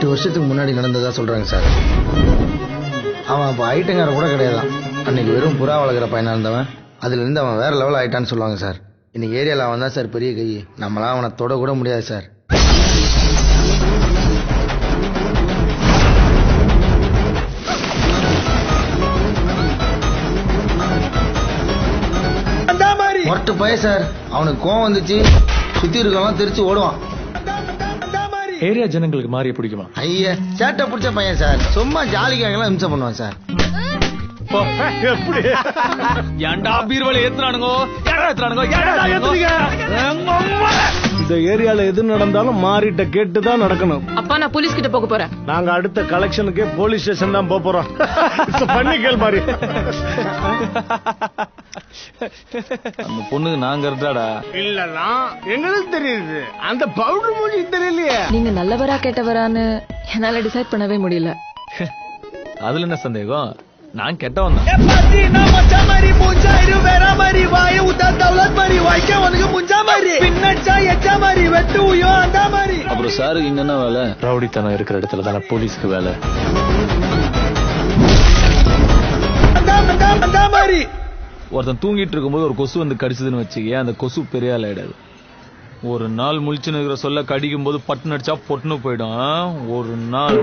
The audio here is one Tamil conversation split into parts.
8 வருஷத்துக்கு முன்னாடி நடந்ததா சொல்றாங்க சார். அவன் அப்போ ஐட்டங்கார கூட கிடையாதான். அன்னைக்கு வெறும் புறா வளர்க்குற பையனா இருந்தவன் அதுல இருந்து அவன் வேற லெவல் ஆயிட்டான்னு சொல்லுவாங்க சார். இன்னைக்கு ஏரியாவில் அவன் தான் சார் பெரிய கை. நம்மளாம் அவனை தொட கூட முடியாது சார். மொட்டு பைய சார். அவனுக்கு கோவம் வந்துச்சு, சுத்தி இருக்கவங்க தெரிச்சு ஓடுவான். ஏரியா ஜனங்களுக்கு மாறிய பிடிக்குமா? ஐயா சேட்டை பிடிச்ச பையன் சார். சும்மா ஜாலிக்காக இம்சை பண்ணுவான் சார். ஏன்டா பீர்வலை ஏத்துறானுங்க? இந்த ஏரியால எது நடந்தாலும் மாறிட்ட கேட்டுதான் நடக்கணும். அப்பா நான் போலீஸ் கிட்ட போக போறேன். நாங்க அடுத்த கலெக்ஷனுக்கே போலீஸ் ஸ்டேஷன் தான் போறோம். பண்ணிக்கல் மாதிரி அந்த பொண்ணுக்கு நாங்க இருந்தாடா. இல்லன்னா எங்களுக்கு தெரியுது, அந்த பவுடர் மூஞ்சி தெரியலையே. நீங்க நல்லவரா கெட்டவரான்னு என்னால டிசைட் பண்ணவே முடியல. அதுல என்ன சந்தேகம்? நான் கெட்டவன் தான். அப்புறம் சாருக்கு இங்க என்ன வேலை? ரவுடித்தனம் இருக்கிற இடத்துல தானே போலீஸ்க்கு வேலை. ஒருத்தன் தூங்கிட்டு இருக்கும்போது ஒரு கொசு வந்து கடிச்சதுன்னு வச்சுக்க, அந்த கொசு பெரிய ஆள் ஆயிடாது. ஒரு நாள் முழிச்சுன்னு இருக்கிற சொல்ல கடிக்கும் போது பட்டுன்னு அடிச்சா பொட்டுன்னு போயிடும். ஒரு நாள்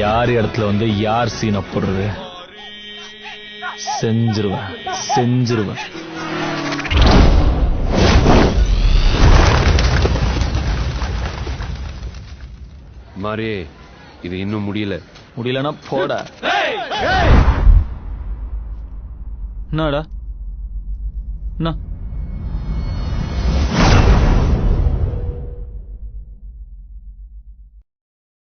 யார் இடத்துல வந்து யார் சீனை போடுறது செஞ்சிருவேன் செஞ்சிருவேன். மாறி இது இன்னும் முடியலன்னா போடா. என்னடா என்ன